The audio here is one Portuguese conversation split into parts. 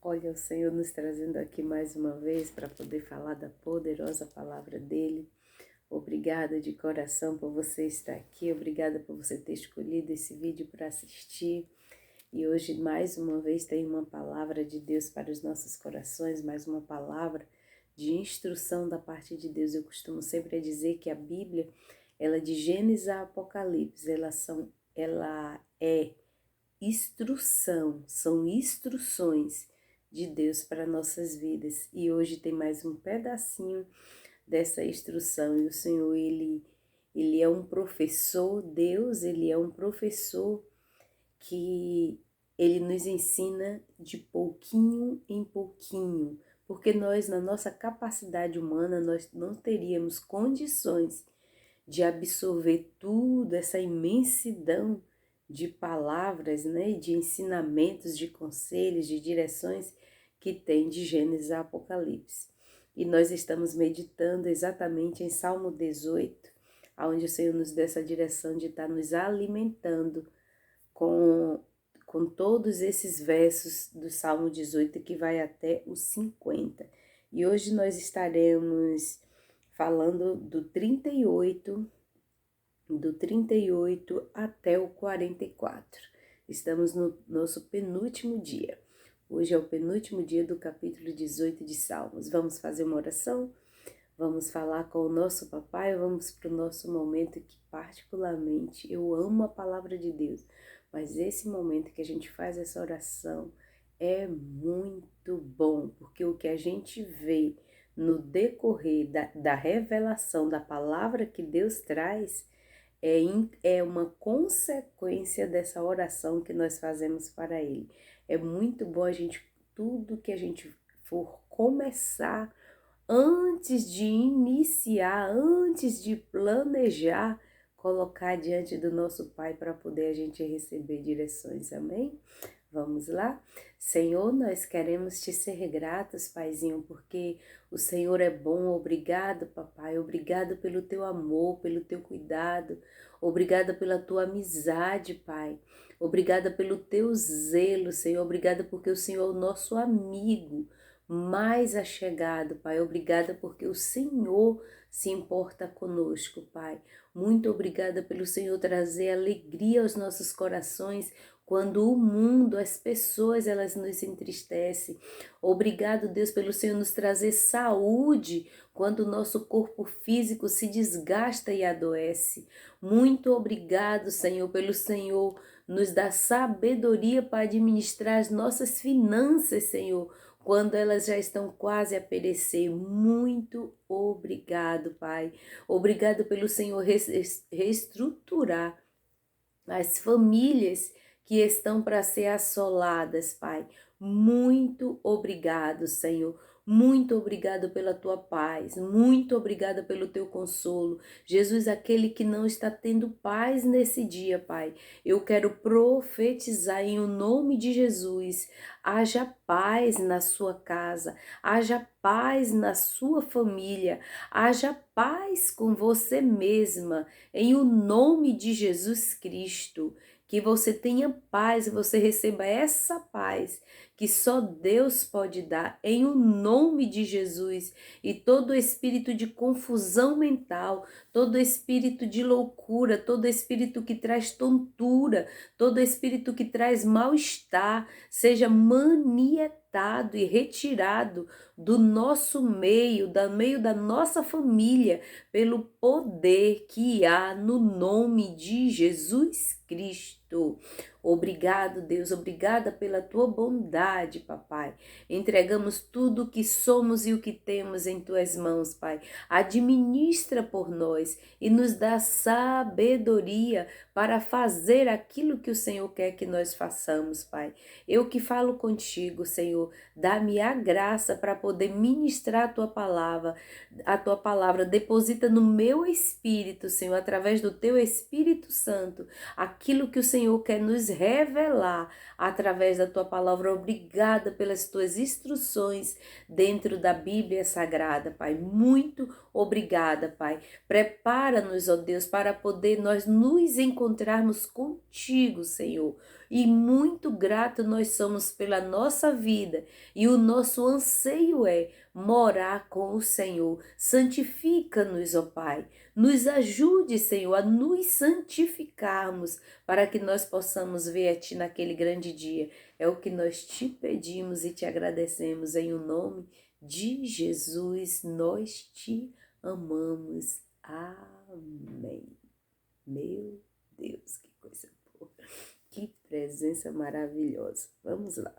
Olha, o Senhor nos trazendo aqui mais uma vez para poder falar da poderosa palavra dele. Obrigada de coração por você estar aqui, obrigada por você ter escolhido esse vídeo para assistir. E hoje, mais uma vez, tem uma palavra de Deus para os nossos corações, mais uma palavra de instrução da parte de Deus. Eu costumo sempre dizer que a Bíblia, ela de Gênesis a Apocalipse, ela é instrução, são instruções de Deus para nossas vidas. E hoje tem mais um pedacinho dessa instrução. E o Senhor, ele é um professor, Deus, ele é um professor que ele nos ensina de pouquinho em pouquinho, porque nós, na nossa capacidade humana, nós não teríamos condições de absorver tudo, essa imensidão de palavras, né, de ensinamentos, de conselhos, de direções que tem de Gênesis a Apocalipse. E nós estamos meditando exatamente em Salmo 18, onde o Senhor nos deu essa direção de estar nos alimentando com todos esses versos do Salmo 18 que vai até os 50. E hoje nós estaremos falando do 38 até o 44. Estamos no nosso penúltimo dia. Hoje é o penúltimo dia do capítulo 18 de Salmos. Vamos fazer uma oração? Vamos falar com o nosso papai? Vamos para o nosso momento que particularmente eu amo a palavra de Deus. Mas esse momento que a gente faz essa oração é muito bom, porque o que a gente vê no decorrer da revelação da palavra que Deus traz é uma consequência dessa oração que nós fazemos para Ele. É muito bom tudo que a gente for começar, antes de iniciar, antes de planejar, colocar diante do nosso Pai para poder a gente receber direções, amém? Vamos lá? Senhor, nós queremos te ser gratos, Paizinho, porque o Senhor é bom. Obrigado, papai. Obrigado pelo teu amor, pelo teu cuidado. Obrigada pela tua amizade, Pai. Obrigada pelo teu zelo, Senhor. Obrigada porque o Senhor é o nosso amigo mais achegado, Pai. Obrigada porque o Senhor se importa conosco, Pai. Muito obrigada pelo Senhor trazer alegria aos nossos corações quando o mundo, as pessoas, elas nos entristecem. Obrigado, Deus, pelo Senhor nos trazer saúde quando o nosso corpo físico se desgasta e adoece. Muito obrigado, Senhor, pelo Senhor nos dar sabedoria para administrar as nossas finanças, Senhor, quando elas já estão quase a perecer. Muito obrigado, Pai. Obrigado pelo Senhor reestruturar as famílias que estão para ser assoladas, Pai. Muito obrigado, Senhor. Muito obrigado pela tua paz, muito obrigada pelo teu consolo. Jesus, aquele que não está tendo paz nesse dia, Pai, eu quero profetizar em o nome de Jesus. Haja paz na sua casa, haja paz na sua família, haja paz com você mesma, em o nome de Jesus Cristo. Que você tenha paz, você receba essa paz que só Deus pode dar, em o nome de Jesus. E todo espírito de confusão mental, todo espírito de loucura, todo espírito que traz tontura, todo espírito que traz mal-estar, seja manietado e retirado do nosso meio, do meio da nossa família, pelo poder que há no nome de Jesus Cristo. Obrigado, Deus, obrigada pela tua bondade, papai. Entregamos tudo o que somos e o que temos em tuas mãos, Pai. Administra por nós e nos dá sabedoria para fazer aquilo que o Senhor quer que nós façamos, Pai. Eu que falo contigo, Senhor, dá-me a graça para poder ministrar a tua palavra, deposita no meu espírito, Senhor, através do teu Espírito Santo, aquilo que o Senhor quer nos revelar através da tua palavra. Obrigada pelas tuas instruções dentro da Bíblia Sagrada, Pai. Muito obrigada, Pai. Prepara-nos, ó Deus, para poder nós nos encontrarmos contigo, Senhor, e muito grato nós somos pela nossa vida, e o nosso anseio é morar com o Senhor. Santifica-nos, ó Pai, nos ajude, Senhor, a nos santificarmos, para que nós possamos ver a Ti naquele grande dia. É o que nós te pedimos e te agradecemos, em o nome de Jesus, nós te amamos. Amém. Meu Deus, que coisa boa. Que presença maravilhosa. Vamos lá.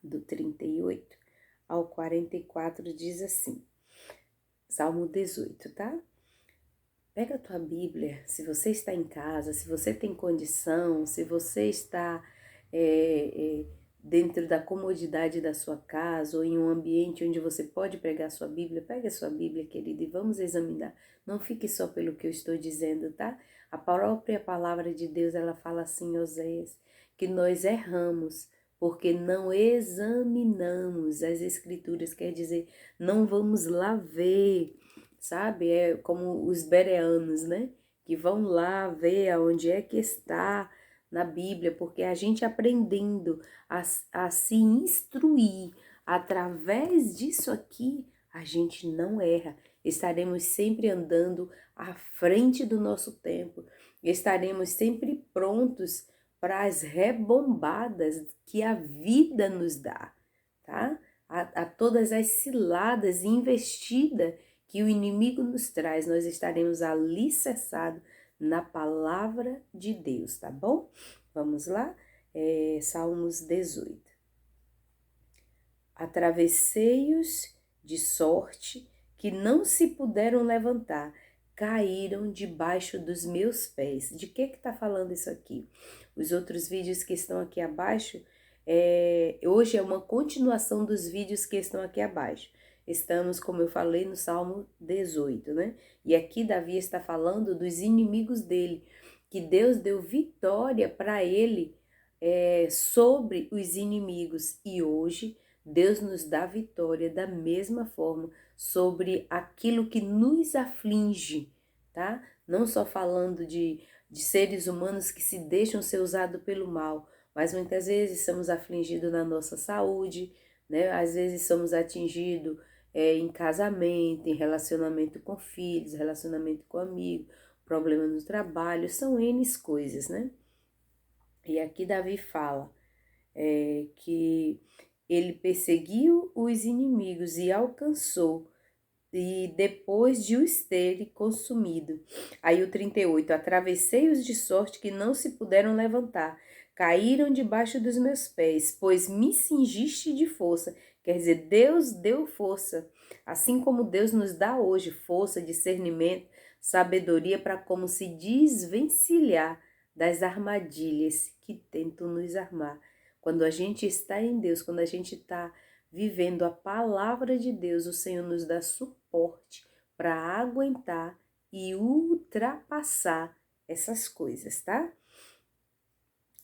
Do 38 ao 44 diz assim. Salmo 18, tá? Pega a tua Bíblia, se você está em casa, se você tem condição, se você está dentro da comodidade da sua casa ou em um ambiente onde você pode pegar a sua Bíblia, pega a sua Bíblia, querida, e vamos examinar. Não fique só pelo que eu estou dizendo, tá? A própria palavra de Deus, ela fala assim em Oséias, que nós erramos porque não examinamos as Escrituras, quer dizer, não vamos lá ver, sabe? É como os bereanos, né? Que vão lá ver aonde é que está na Bíblia, porque a gente aprendendo a se instruir através disso aqui, a gente não erra. Estaremos sempre andando à frente do nosso tempo. Estaremos sempre prontos para as rebombadas que a vida nos dá, tá? A todas as ciladas e investidas que o inimigo nos traz, nós estaremos alicerçados na palavra de Deus, tá bom? Vamos lá? Salmos 18. Atravessei-os de sorte que não se puderam levantar, caíram debaixo dos meus pés. De que está falando isso aqui? Os outros vídeos que estão aqui abaixo, hoje é uma continuação dos vídeos que estão aqui abaixo. Estamos, como eu falei, no Salmo 18, né? E aqui Davi está falando dos inimigos dele, que Deus deu vitória para ele sobre os inimigos. E hoje Deus nos dá vitória da mesma forma sobre aquilo que nos aflige, tá? Não só falando de seres humanos que se deixam ser usados pelo mal, mas muitas vezes somos afligidos na nossa saúde, né? Às vezes somos atingidos em casamento, em relacionamento com filhos, relacionamento com amigos, problema no trabalho, são N coisas, né? E aqui Davi fala que ele perseguiu os inimigos e alcançou, e depois de os ter consumido. Aí o 38, atravessei-os de sorte que não se puderam levantar, caíram debaixo dos meus pés, pois me cingiste de força. Quer dizer, Deus deu força, assim como Deus nos dá hoje força, discernimento, sabedoria para como se desvencilhar das armadilhas que tentam nos armar. Quando a gente está em Deus, quando a gente está vivendo a palavra de Deus, o Senhor nos dá suporte para aguentar e ultrapassar essas coisas, tá?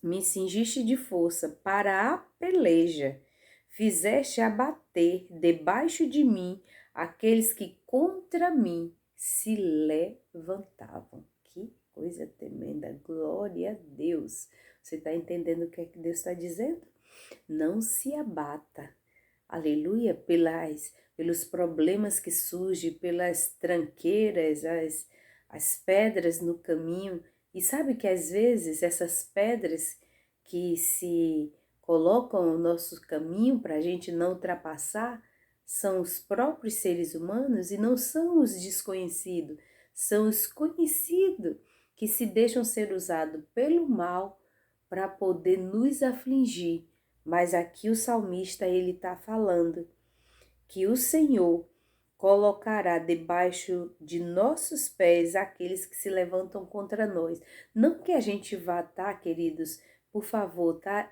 Me cingiste de força para a peleja, fizeste abater debaixo de mim aqueles que contra mim se levantavam. Que coisa tremenda, glória a Deus. Você está entendendo o que é que Deus está dizendo? Não se abata, aleluia, pelos problemas que surgem, pelas tranqueiras, as pedras no caminho. E sabe que às vezes essas pedras que se colocam no nosso caminho para a gente não ultrapassar, são os próprios seres humanos e não são os desconhecidos, são os conhecidos que se deixam ser usados pelo mal para poder nos afligir. Mas aqui o salmista, ele está falando que o Senhor colocará debaixo de nossos pés aqueles que se levantam contra nós. Não que a gente vá, tá, queridos, por favor, tá,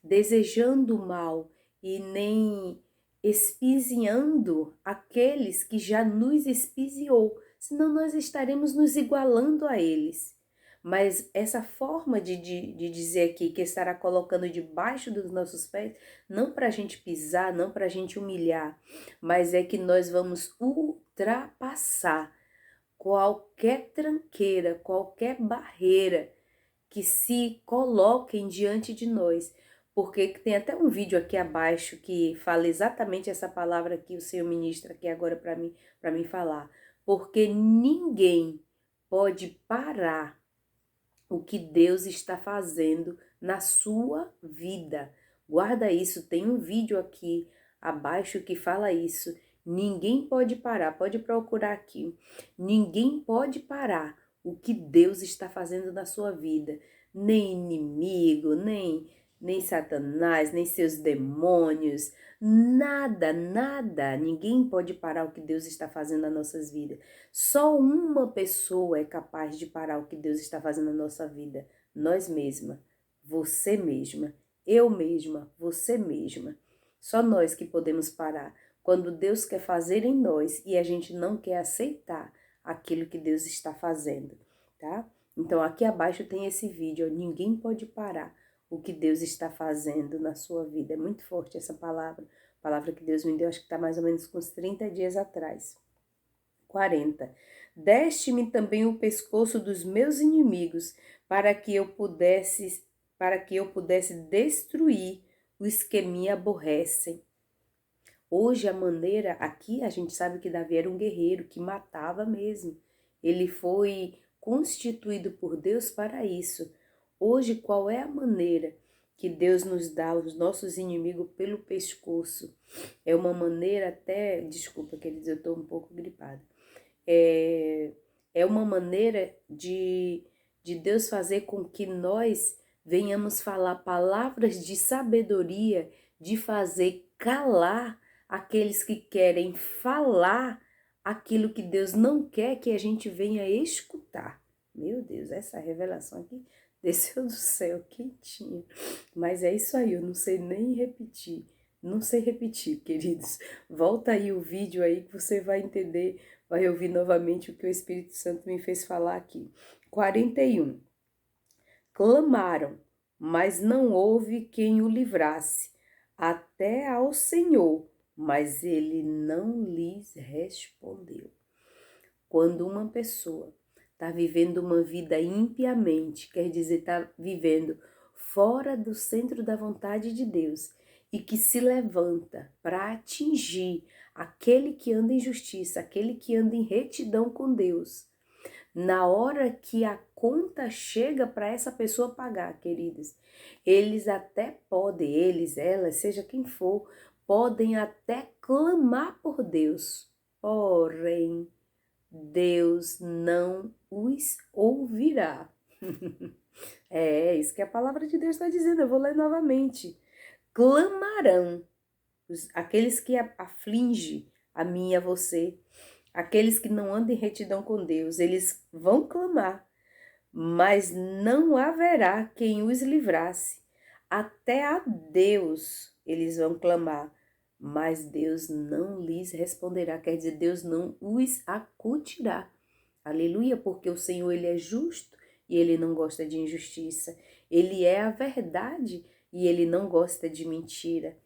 desejando mal e nem espiziando aqueles que já nos espiziou, senão nós estaremos nos igualando a eles. Mas essa forma de dizer aqui que estará colocando debaixo dos nossos pés, não para a gente pisar, não para a gente humilhar, mas é que nós vamos ultrapassar qualquer tranqueira, qualquer barreira que se coloquem diante de nós, porque tem até um vídeo aqui abaixo que fala exatamente essa palavra que o Senhor ministra aqui agora para mim falar, porque ninguém pode parar o que Deus está fazendo na sua vida. Guarda isso, tem um vídeo aqui abaixo que fala isso. Ninguém pode parar, pode procurar aqui. Ninguém pode parar o que Deus está fazendo na sua vida. Nem inimigo, nem Satanás, nem seus demônios, nada, nada. Ninguém pode parar o que Deus está fazendo nas nossas vidas. Só uma pessoa é capaz de parar o que Deus está fazendo na nossa vida. Nós mesmas, você mesma, eu mesma, você mesma. Só nós que podemos parar. Quando Deus quer fazer em nós e a gente não quer aceitar aquilo que Deus está fazendo, tá? Então aqui abaixo tem esse vídeo, ó, ninguém pode parar o que Deus está fazendo na sua vida. É muito forte essa palavra que Deus me deu, acho que está mais ou menos com uns 30 dias atrás. 40. Deste-me também o pescoço dos meus inimigos, para que eu pudesse destruir os que me aborrecem. Hoje a maneira, aqui a gente sabe que Davi era um guerreiro que matava mesmo. Ele foi constituído por Deus para isso. Hoje qual é a maneira que Deus nos dá os nossos inimigos pelo pescoço? É uma maneira até, desculpa queridos, eu estou um pouco gripada. É uma maneira de Deus fazer com que nós venhamos falar palavras de sabedoria, de fazer calar aqueles que querem falar aquilo que Deus não quer que a gente venha escutar. Meu Deus, essa revelação aqui desceu do céu, quentinha. Mas é isso aí, eu não sei nem repetir. Não sei repetir, queridos. Volta aí o vídeo aí que você vai entender, vai ouvir novamente o que o Espírito Santo me fez falar aqui. 41. Clamaram, mas não houve quem o livrasse, até ao Senhor, mas ele não lhes respondeu. Quando uma pessoa está vivendo uma vida impiamente, quer dizer, está vivendo fora do centro da vontade de Deus, e que se levanta para atingir aquele que anda em justiça, aquele que anda em retidão com Deus, na hora que a conta chega para essa pessoa pagar, queridos, eles até podem, eles, elas, seja quem for, podem até clamar por Deus, porém, Deus não os ouvirá. É isso que a palavra de Deus está dizendo, eu vou ler novamente. Clamarão, aqueles que afligem a mim e a você, aqueles que não andam em retidão com Deus, eles vão clamar, mas não haverá quem os livrasse. Até a Deus eles vão clamar, mas Deus não lhes responderá. Quer dizer, Deus não os acudirá. Aleluia, porque o Senhor, ele é justo e ele não gosta de injustiça. Ele é a verdade e ele não gosta de mentira.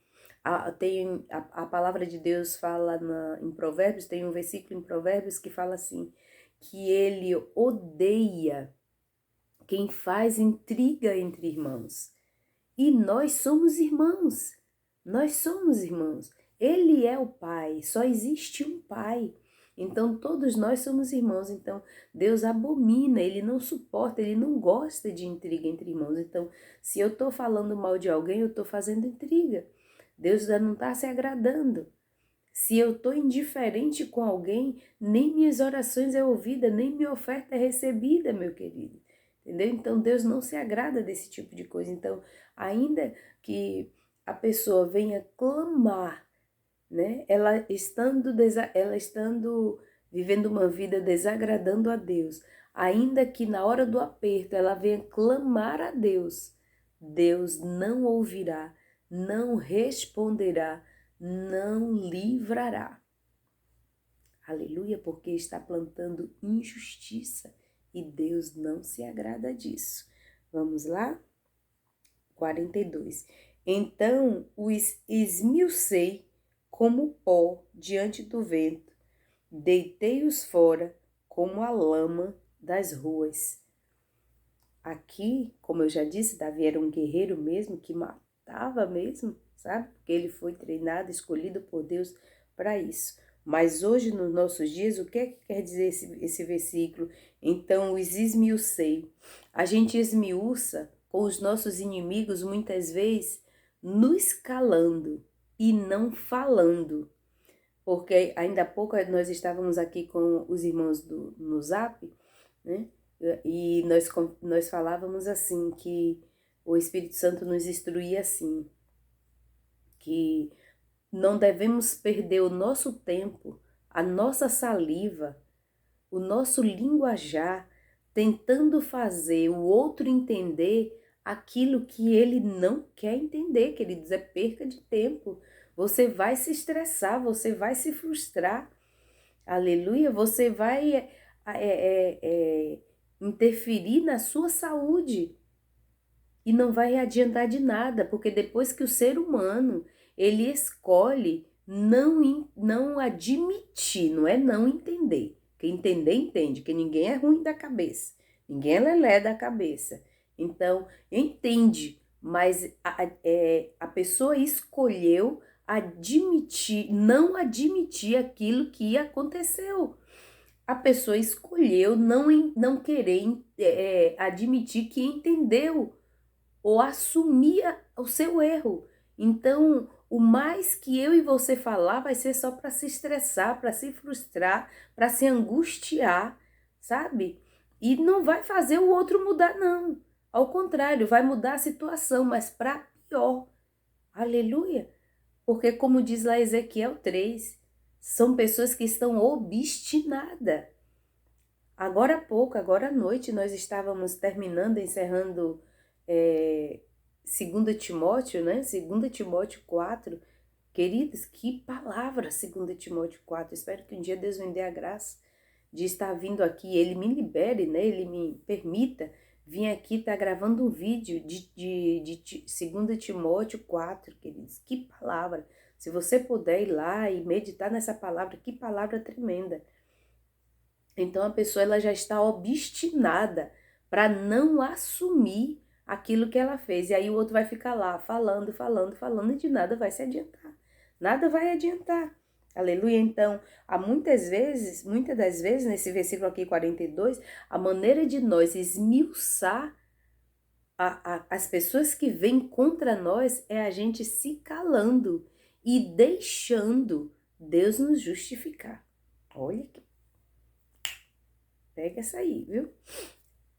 A palavra de Deus fala em Provérbios, tem um versículo em Provérbios que fala assim, que ele odeia quem faz intriga entre irmãos. E nós somos irmãos, nós somos irmãos. Ele é o Pai, só existe um Pai. Então todos nós somos irmãos, então Deus abomina, ele não suporta, ele não gosta de intriga entre irmãos. Então se eu estou falando mal de alguém, eu estou fazendo intriga. Deus já não está se agradando. Se eu estou indiferente com alguém, nem minhas orações é ouvida, nem minha oferta é recebida, meu querido. Entendeu? Então Deus não se agrada desse tipo de coisa. Então, ainda que a pessoa venha clamar, né? Ela estando vivendo uma vida desagradando a Deus, ainda que na hora do aperto ela venha clamar a Deus, Deus não ouvirá, não responderá, não livrará. Aleluia, porque está plantando injustiça e Deus não se agrada disso. Vamos lá? 42. Então os esmiucei como pó diante do vento, deitei-os fora como a lama das ruas. aqui, como eu já disse, Davi era um guerreiro mesmo, que matava mesmo, sabe? Porque ele foi treinado, escolhido por Deus para isso. Mas hoje, nos nossos dias, o que é que quer dizer esse versículo? Então, os esmiucei. A gente esmiuça com os nossos inimigos, muitas vezes, nos calando e não falando. Porque ainda há pouco nós estávamos aqui com os irmãos no Zap, né? E nós falávamos assim, que o Espírito Santo nos instruía assim, que não devemos perder o nosso tempo, a nossa saliva, o nosso linguajar, tentando fazer o outro entender aquilo que ele não quer entender, queridos, é perca de tempo. Você vai se estressar, você vai se frustrar, aleluia, você vai interferir na sua saúde e não vai adiantar de nada, porque depois que o ser humano, ele escolhe não admitir, não é não entender. Quem entender, entende, que ninguém é ruim da cabeça, ninguém é lelé da cabeça. Então, entende, mas a pessoa escolheu admitir, não admitir aquilo que aconteceu. A pessoa escolheu não querer admitir que entendeu ou assumir o seu erro. Então, o mais que eu e você falar vai ser só para se estressar, para se frustrar, para se angustiar, sabe? E não vai fazer o outro mudar, não. Ao contrário, vai mudar a situação, mas para pior. Aleluia! Porque, como diz lá Ezequiel 3, são pessoas que estão obstinadas. Agora há pouco, agora à noite, nós estávamos encerrando 2 Timóteo, né? 2 Timóteo 4. Queridos, que palavra 2 Timóteo 4. Espero que um dia Deus me dê a graça de estar vindo aqui, Ele me libere, né? Ele me permita vir aqui, estar gravando um vídeo de 2 Timóteo 4, queridos. Que palavra! Se você puder ir lá e meditar nessa palavra, que palavra tremenda! Então a pessoa ela já está obstinada para não assumir aquilo que ela fez. E aí o outro vai ficar lá falando e de nada vai se adiantar. Nada vai adiantar. Aleluia. Então, há muitas das vezes, nesse versículo aqui 42, a maneira de nós esmiuçar as pessoas que vêm contra nós é a gente se calando e deixando Deus nos justificar. Olha que pega essa aí, viu?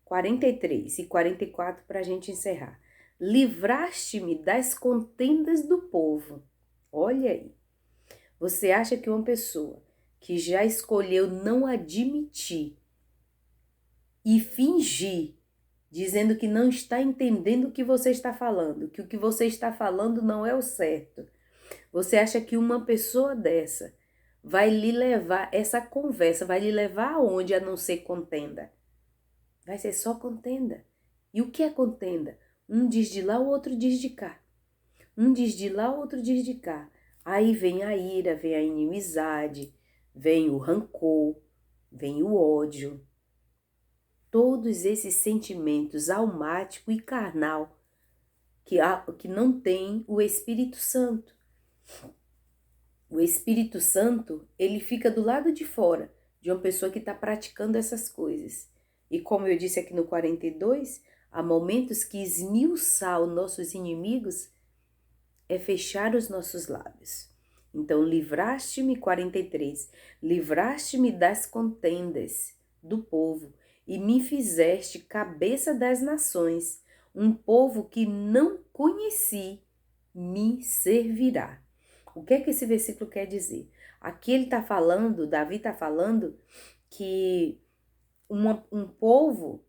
43 e 44 para a gente encerrar. Livraste-me das contendas do povo. Olha aí. Você acha que uma pessoa que já escolheu não admitir e fingir, dizendo que não está entendendo o que você está falando, que o que você está falando não é o certo, você acha que uma pessoa dessa vai lhe levar, essa conversa vai lhe levar aonde a não ser contenda? Vai ser só contenda. E o que é contenda? Um diz de lá, o outro diz de cá. Um diz de lá, o outro diz de cá. Aí vem a ira, vem a inimizade, vem o rancor, vem o ódio. Todos esses sentimentos almático e carnal que não tem o Espírito Santo. O Espírito Santo, ele fica do lado de fora de uma pessoa que está praticando essas coisas. E como eu disse aqui no 42, há momentos que esmiuçar os nossos inimigos é fechar os nossos lábios. Então, livraste-me, 43, livraste-me das contendas do povo e me fizeste cabeça das nações. Um povo que não conheci me servirá. O que é que esse versículo quer dizer? Aqui ele está falando, Davi está falando que um povo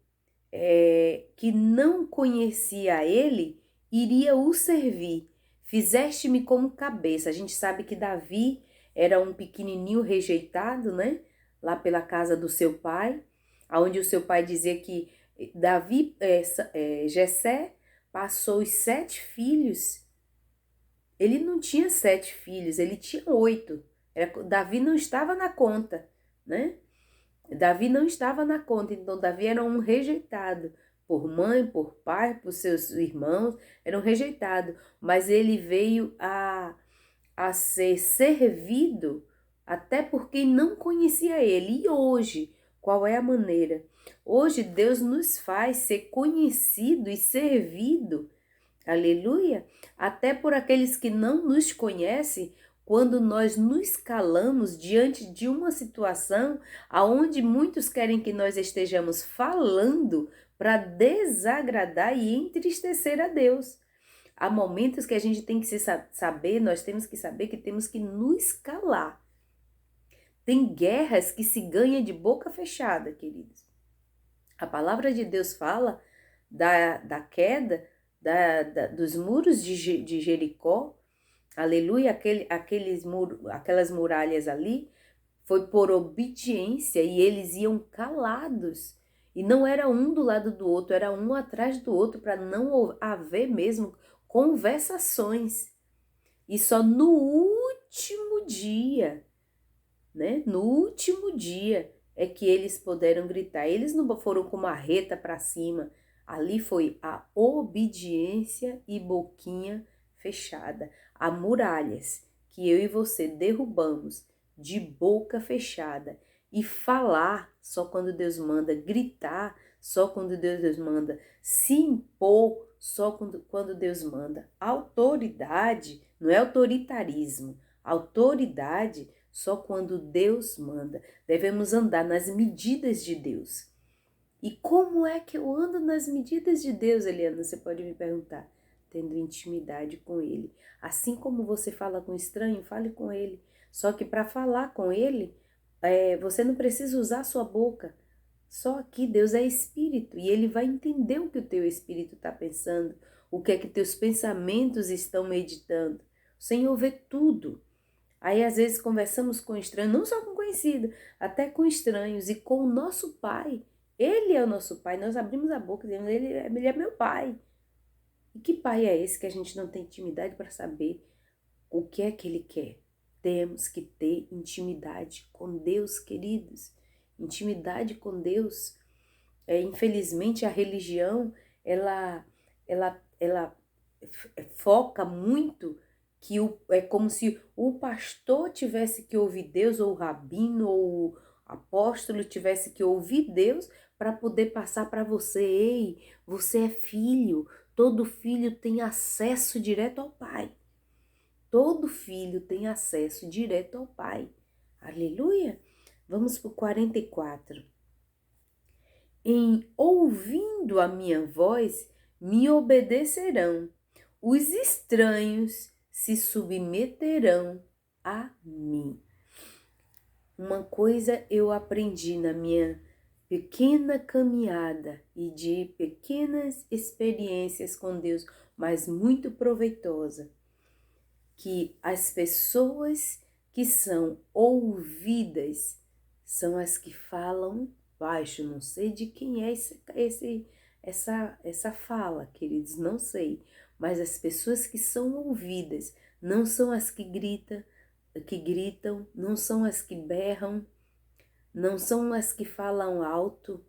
que não conhecia ele iria o servir. Fizeste-me como cabeça. A gente sabe que Davi era um pequenininho rejeitado, né? Lá pela casa do seu pai, onde o seu pai dizia que Jessé passou os 7 filhos. Ele não tinha 7 filhos, ele tinha 8. Davi não estava na conta, né? Davi não estava na conta, então Davi era um rejeitado. por mãe, por pai, por seus irmãos, eram rejeitados, mas ele veio a ser servido até por quem não conhecia ele. E hoje, qual é a maneira? Hoje Deus nos faz ser conhecido e servido, aleluia, até por aqueles que não nos conhecem, quando nós nos calamos diante de uma situação aonde muitos querem que nós estejamos falando para desagradar e entristecer a Deus. Há momentos que a gente tem que saber, nós temos que saber que temos que nos calar. Tem guerras que se ganha de boca fechada, queridos. A palavra de Deus fala da queda dos muros de Jericó, aleluia, aquelas muralhas ali, foi por obediência e eles iam calados. E não era um do lado do outro, era um atrás do outro, para não haver mesmo conversações. E só no último dia, né? No último dia é que eles puderam gritar. Eles não foram com marreta para cima. Ali foi a obediência e boquinha fechada. Há muralhas que eu e você derrubamos de boca fechada. E falar só quando Deus manda, gritar só quando Deus manda, se impor só quando Deus manda. Autoridade não é autoritarismo. Autoridade só quando Deus manda. Devemos andar nas medidas de Deus. E como é que eu ando nas medidas de Deus, Eliana? Você pode me perguntar. Tendo intimidade com Ele. Assim como você fala com estranho, fale com Ele. Só que para falar com Ele, você não precisa usar a sua boca. Só que Deus é espírito e Ele vai entender o que o teu espírito está pensando, o que é que teus pensamentos estão meditando. O Senhor vê tudo. Aí às vezes conversamos com estranhos, não só com conhecidos, até com estranhos e com o nosso Pai. Ele é o nosso Pai, nós abrimos a boca e dizemos, ele é meu Pai. E que Pai é esse que a gente não tem intimidade para saber o que é que Ele quer? Temos que ter intimidade com Deus, queridos. Intimidade com Deus. Infelizmente a religião, ela foca muito que é como se o pastor tivesse que ouvir Deus, ou o rabino, ou o apóstolo tivesse que ouvir Deus para poder passar para você. Ei, você é filho, todo filho tem acesso direto ao Pai. Todo filho tem acesso direto ao Pai. Aleluia! Vamos para o 44. Em ouvindo a minha voz, me obedecerão. Os estranhos se submeterão a mim. Uma coisa eu aprendi na minha pequena caminhada e de pequenas experiências com Deus, mas muito proveitosa, que as pessoas que são ouvidas são as que falam baixo. Não sei de quem é essa fala, queridos, não sei. Mas as pessoas que são ouvidas não são as que gritam, não são as que berram, não são as que falam alto,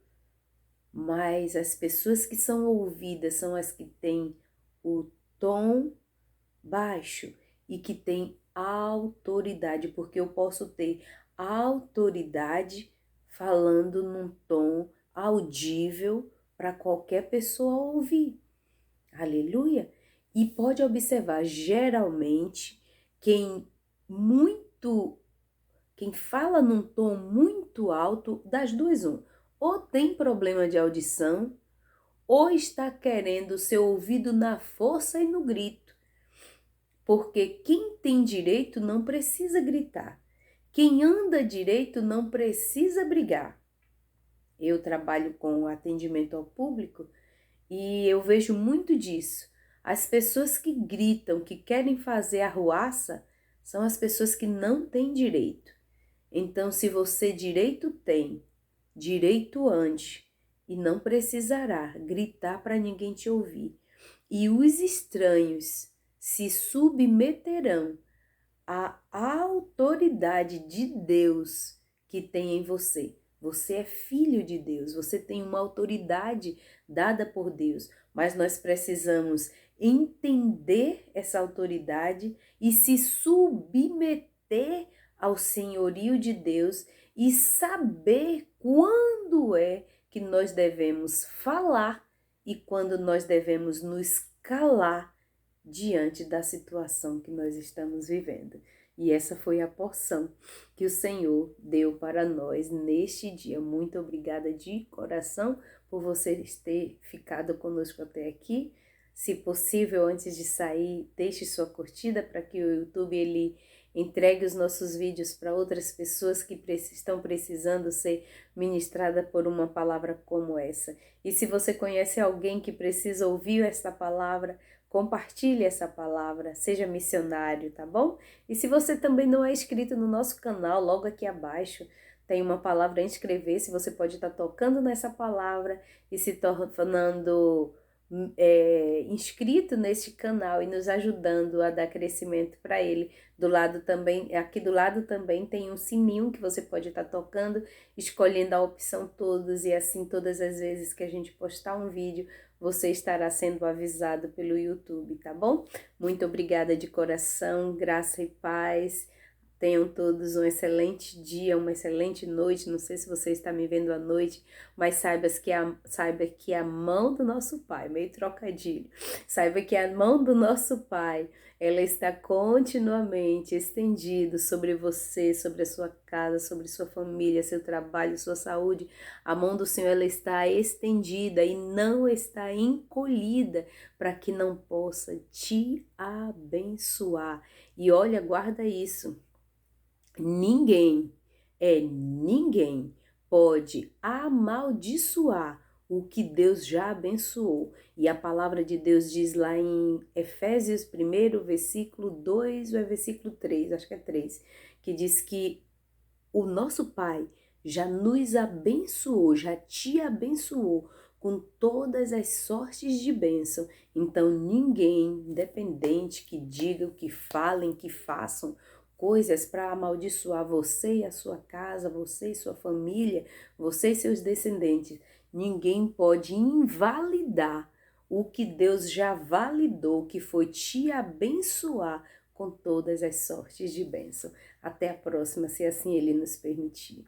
mas as pessoas que são ouvidas são as que têm o tom baixo e que têm autoridade, porque eu posso ter autoridade falando num tom audível para qualquer pessoa ouvir. Aleluia! E pode observar, geralmente, quem fala num tom muito alto, das duas ou tem problema de audição, ou está querendo ser ouvido na força e no grito. Porque quem tem direito não precisa gritar. Quem anda direito não precisa brigar. Eu trabalho com atendimento ao público e eu vejo muito disso. As pessoas que gritam, que querem fazer arruaça, são as pessoas que não têm direito. Então, se você direito tem, direito ande, e não precisará gritar para ninguém te ouvir. E os estranhos se submeterão à autoridade de Deus que tem em você. Você é filho de Deus, você tem uma autoridade dada por Deus, mas nós precisamos entender essa autoridade e se submeter ao senhorio de Deus e saber quando é que nós devemos falar e quando nós devemos nos calar diante da situação que nós estamos vivendo. E essa foi a porção que o Senhor deu para nós neste dia. Muito obrigada de coração por você ter ficado conosco até aqui. Se possível, antes de sair, deixe sua curtida para que o YouTube ele entregue os nossos vídeos para outras pessoas que estão precisando ser ministrada por uma palavra como essa. E se você conhece alguém que precisa ouvir esta palavra, compartilhe essa palavra, seja missionário, tá bom? E se você também não é inscrito no nosso canal, logo aqui abaixo tem uma palavra inscrever-se, você pode estar tocando nessa palavra e se tornando inscrito neste canal e nos ajudando a dar crescimento para ele. Aqui do lado também tem um sininho que você pode estar tocando, escolhendo a opção todos e assim todas as vezes que a gente postar um vídeo, você estará sendo avisado pelo YouTube, tá bom? Muito obrigada de coração, graça e paz. Tenham todos um excelente dia, uma excelente noite. Não sei se você está me vendo à noite, mas saiba que a mão do nosso Pai, meio trocadilho, saiba que a mão do nosso Pai, ela está continuamente estendida sobre você, sobre a sua casa, sobre sua família, seu trabalho, sua saúde. A mão do Senhor, ela está estendida e não está encolhida para que não possa te abençoar. E olha, guarda isso. Ninguém pode amaldiçoar o que Deus já abençoou. E a palavra de Deus diz lá em Efésios 1, versículo 2 ou é versículo 3, acho que é 3, que diz que o nosso Pai já nos abençoou, já te abençoou com todas as sortes de bênção. Então ninguém, independente que digam, que falem, que façam coisas para amaldiçoar você e a sua casa, você e sua família, você e seus descendentes, ninguém pode invalidar o que Deus já validou, que foi te abençoar com todas as sortes de bênção. Até a próxima, se assim Ele nos permitir.